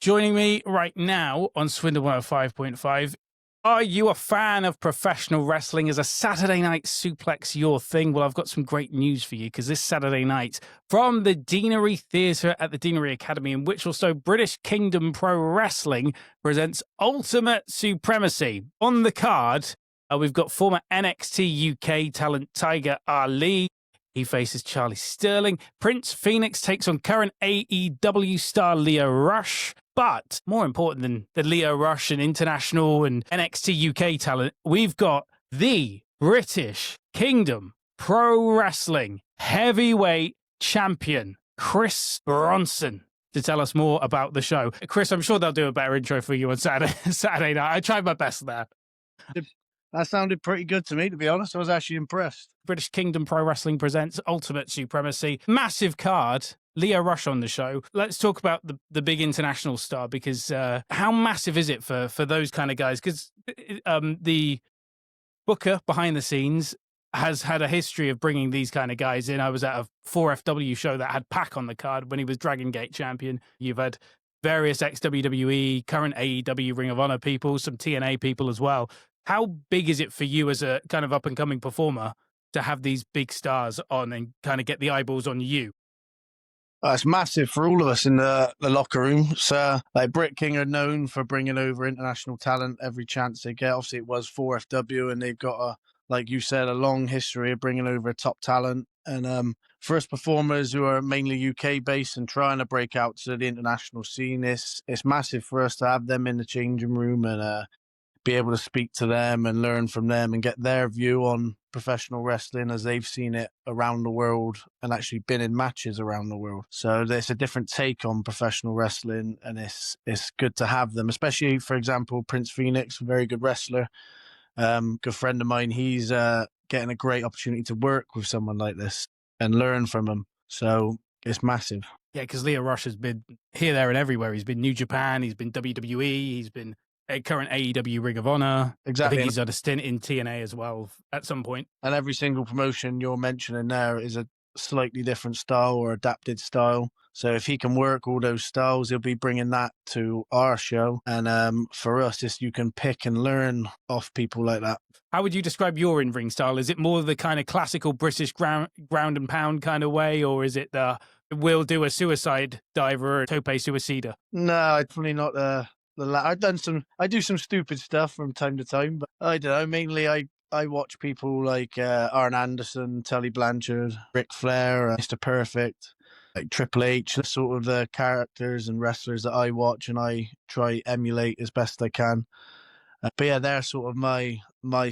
Joining me right now on Swindon 105.5. Are you a fan of professional wrestling? Is a Saturday night suplex your thing? Well, I've got some great news for you, because this Saturday night from the Deanery Theatre at the Deanery Academy in Whitchelsea, British Kingdom Pro Wrestling presents Ultimate Supremacy. On the card, we've got former NXT UK talent Tiger Ali. He faces Charlie Sterling. Prince Phoenix takes on current AEW star Lio Rush. But more important than the Lio Rush and international and NXT UK talent, we've got the British Kingdom Pro Wrestling heavyweight champion, Chris Bronson, to tell us more about the show. Chris, I'm sure they'll do a better intro for you on Saturday night. I tried my best there. That sounded pretty good to me, to be honest. I was actually impressed. British Kingdom Pro Wrestling presents Ultimate Supremacy. Massive card. Lio Rush on the show. Let's talk about the big international star, because how massive is it for those kind of guys? Because the booker behind the scenes has had a history of bringing these kind of guys in. I was at a 4FW show that had Pac on the card when he was Dragon Gate champion. You've had various ex-WWE, current AEW Ring of Honor people, some TNA people as well. How big is it for you as a kind of up-and-coming performer to have these big stars on and kind of get the eyeballs on you? It's massive for all of us in the locker room. So, like, Brit King are known for bringing over international talent every chance they get. Obviously, it was 4FW, and they've got, like you said, a long history of bringing over top talent. And for us performers who are mainly UK-based and trying to break out to the international scene, it's massive for us to have them in the changing room and be able to speak to them and learn from them and get their view on professional wrestling as they've seen it around the world and actually been in matches around the world. So there's a different take on professional wrestling, and it's good to have them, especially, for example, Prince Phoenix, a very good wrestler, good friend of mine. He's getting a great opportunity to work with someone like this and learn from him. So it's massive. Yeah, because Lio Rush has been here, there, and everywhere. He's been New Japan, he's been WWE, he's been a current AEW Ring of Honor. Exactly. I think he's had a stint in TNA as well at some point. And every single promotion you're mentioning there is a slightly different style or adapted style. So if he can work all those styles, he'll be bringing that to our show. And for us, you can pick and learn off people like that. How would you describe your in-ring style? Is it more the kind of classical British ground and pound kind of way, or is it the we'll do a suicide diver or a tope suicida? No, it's probably not I do some stupid stuff from time to time, but I don't know. Mainly, I watch people like Arn Anderson, Tully Blanchard, Ric Flair, Mr. Perfect, like Triple H. The sort of the characters and wrestlers that I watch and I try emulate as best I can. But yeah, they're sort of my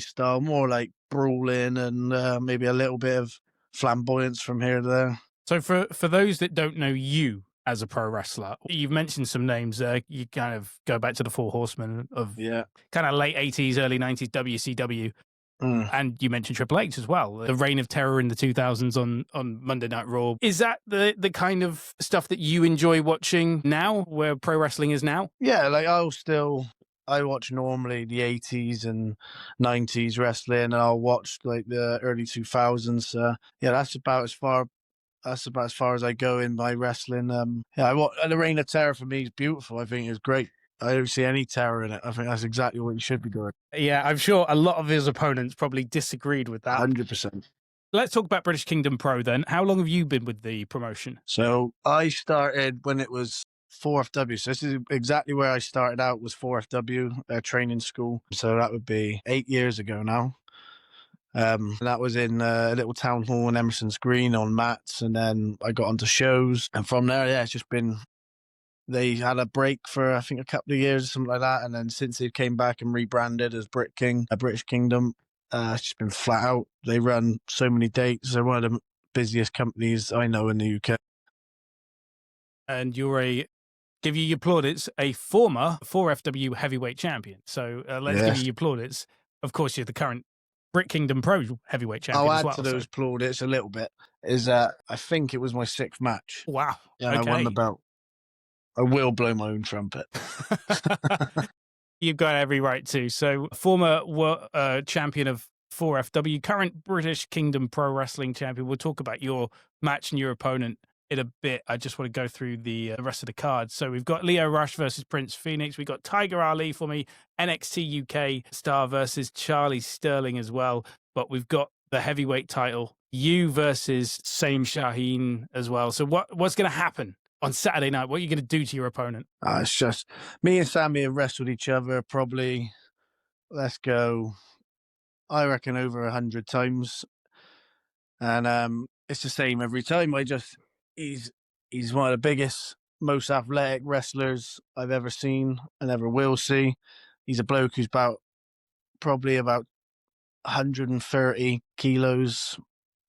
style, more like brawling and maybe a little bit of flamboyance from here to there. So for those that don't know you as a pro wrestler, you've mentioned some names. You kind of go back to the Four Horsemen of kind of late 80s, early 90s WCW. And you mentioned Triple H as well. The Reign of Terror in the 2000s on Monday Night Raw. Is that the kind of stuff that you enjoy watching now, where pro wrestling is now? Yeah, like I watch normally the 80s and 90s wrestling, and I'll watch like the early 2000s. Yeah, that's about as far as I go in my wrestling. The Reign of Terror for me is beautiful. I think it's great. I don't see any terror in it. I think that's exactly what you should be doing. Yeah, I'm sure a lot of his opponents probably disagreed with that. 100%. Let's talk about British Kingdom Pro then. How long have you been with the promotion? So I started when it was 4FW. So this is exactly where I started out, was 4FW training school. So that would be 8 years ago now. That was in a little town hall in Emerson's Green on mats, and then I got onto shows, and from there, it's just been. They had a break for I think a couple of years or something like that, and then since they came back and rebranded as British Kingdom, it's just been flat out. They run so many dates. They're one of the busiest companies I know in the UK. And you're give you your plaudits, a former 4FW heavyweight champion. So let's give you your plaudits. Of course, you're the current Brit Kingdom Pro heavyweight champion I'll as add well. to those plaudits a little bit. I think it was my 6th match. Wow. Yeah, okay. I won the belt. I will blow my own trumpet. You've got every right to. So, former champion of 4FW, current British Kingdom Pro Wrestling champion. We'll talk about your match and your opponent in a bit. I just want to go through the rest of the cards. So we've got Leo Rush versus Prince Phoenix. We've got Tiger Ali for me, NXT UK star versus Charlie Sterling as well. But we've got the heavyweight title, you versus Same Shaheen as well. So what's going to happen on Saturday night? What are you going to do to your opponent? It's just me and Sammy have wrestled each other probably, let's go, I reckon over 100 times. And it's the same every time. He's one of the biggest, most athletic wrestlers I've ever seen and ever will see. He's a bloke who's probably about 130 kilos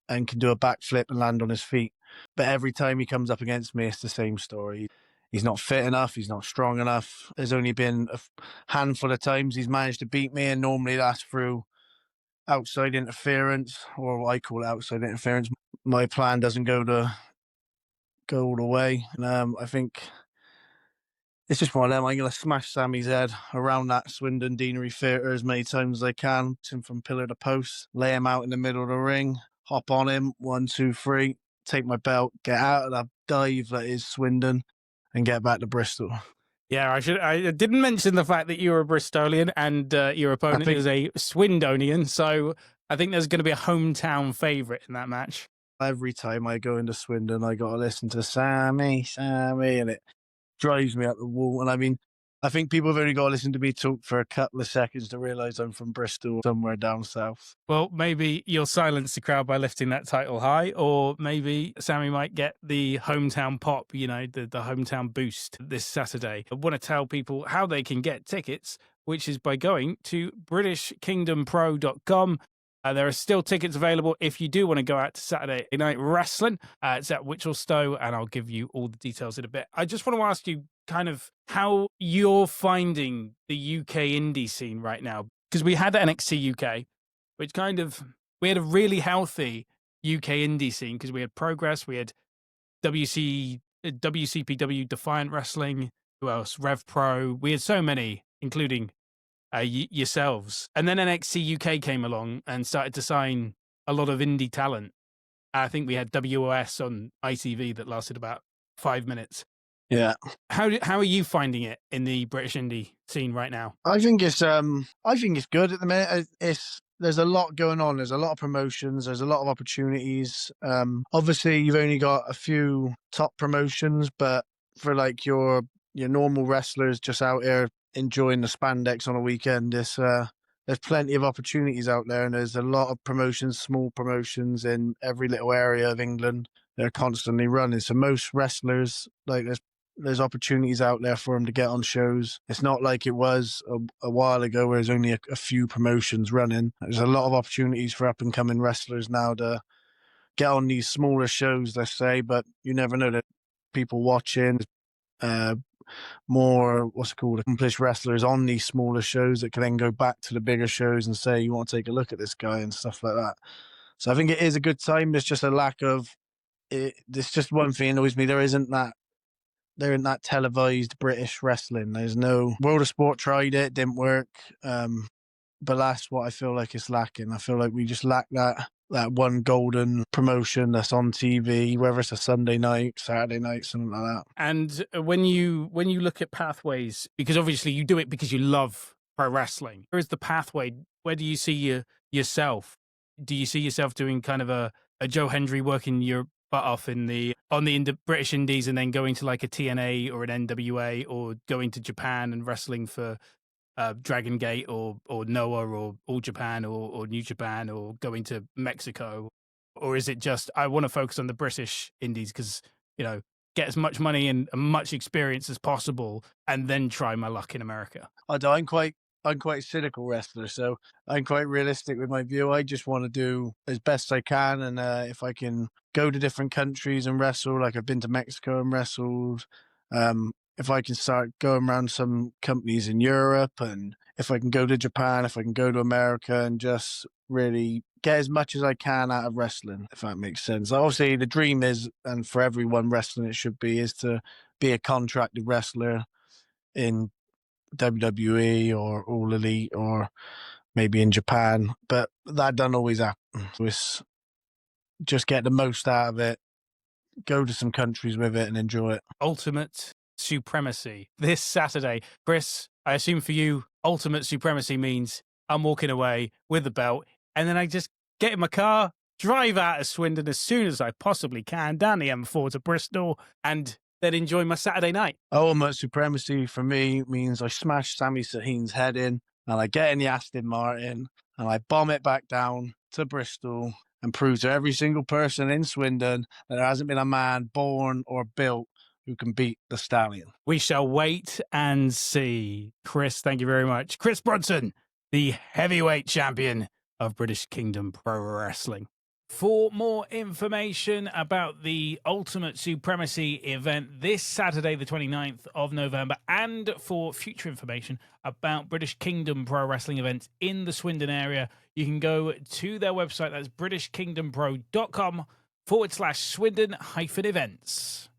and can do a backflip and land on his feet. But every time he comes up against me, it's the same story. He's not fit enough. He's not strong enough. There's only been a handful of times he's managed to beat me, and normally that's through outside interference, or what I call outside interference. My plan doesn't go all the way. And I think it's just one of them. I'm going to smash Sammy's head around that Swindon Deanery Theatre as many times as I can, him from pillar to post, lay him out in the middle of the ring, hop on him, 1, 2, 3, take my belt, get out of that dive that is Swindon, and get back to Bristol. Yeah, I didn't mention the fact that you're a Bristolian and your opponent is a Swindonian, so I think there's going to be a hometown favourite in that match. Every time I go into Swindon, I got to listen to Sammy, and it drives me up the wall. And I mean, I think people have only got to listen to me talk for a couple of seconds to realise I'm from Bristol, somewhere down south. Well, maybe you'll silence the crowd by lifting that title high, or maybe Sammy might get the hometown pop, the hometown boost this Saturday. I want to tell people how they can get tickets, which is by going to BritishKingdomPro.com. There are still tickets available if you do want to go out to Saturday Night Wrestling. It's at Wichelstow, and I'll give you all the details in a bit. I just want to ask you kind of how you're finding the UK indie scene right now, because we had NXT UK, which we had a really healthy UK indie scene because we had Progress, we had WCPW Defiant Wrestling, who else? Rev Pro. We had so many, including yourselves. And then NXT UK came along and started to sign a lot of indie talent. I think we had WOS on ITV that lasted about 5 minutes. Yeah. How are you finding it in the British indie scene right now? I think it's good at the minute. There's a lot going on. There's a lot of promotions. There's a lot of opportunities. Obviously, you've only got a few top promotions, but for like your normal wrestlers just out here enjoying the spandex on a weekend, there's plenty of opportunities out there, and there's a lot of promotions, small promotions in every little area of England. They're constantly running. So most wrestlers, like there's opportunities out there for them to get on shows. It's not like it was a while ago where there's only a few promotions running. There's a lot of opportunities for up and coming wrestlers now to get on these smaller shows, let's say, but you never know that people watching, more accomplished wrestlers on these smaller shows that can then go back to the bigger shows and say, you want to take a look at this guy and stuff like that. So I think it is a good time. There's just a lack of it. There's just one thing annoys me. There isn't that televised British wrestling. There's no World of Sport tried it, didn't work. But that's what I feel like it's lacking. I feel like we just lack that one golden promotion that's on TV, whether it's a Sunday night, Saturday night, something like that. And when you look at pathways, because obviously you do it because you love pro wrestling, where is the pathway? Where do you see yourself? Do you see yourself doing kind of a Joe Hendry working your butt off on the British Indies and then going to like a TNA or an NWA, or going to Japan and wrestling for Dragon Gate or Noah or All Japan or New Japan, or going to Mexico? Or is it just, I want to focus on the British Indies because, get as much money and much experience as possible and then try my luck in America? I'm quite a cynical wrestler, so I'm quite realistic with my view. I just want to do as best I can, and if I can go to different countries and wrestle, like I've been to Mexico and wrestled, if I can start going around some companies in Europe, and if I can go to Japan, if I can go to America, and just really get as much as I can out of wrestling, if that makes sense. Obviously, the dream is, and for everyone wrestling it should be, is to be a contracted wrestler in WWE or All Elite, or maybe in Japan, but that doesn't always happen. So it's just get the most out of it, go to some countries with it and enjoy it. Ultimate Supremacy this Saturday. Chris, I assume for you, Ultimate Supremacy means I'm walking away with the belt, and then I just get in my car, drive out of Swindon as soon as I possibly can, down the M4 to Bristol, and then enjoy my Saturday night. Ultimate Supremacy for me means I smash Sami Sahin's head in, and I get in the Aston Martin, and I bomb it back down to Bristol and prove to every single person in Swindon that there hasn't been a man born or built who can beat the Stallion. We shall wait and see. Chris, thank you very much. Chris Bronson, the heavyweight champion of British Kingdom Pro Wrestling. For more information about the Ultimate Supremacy event this Saturday, the 29th of November, and for future information about British Kingdom Pro Wrestling events in the Swindon area, you can go to their website. That's britishkingdompro.com/Swindon-events.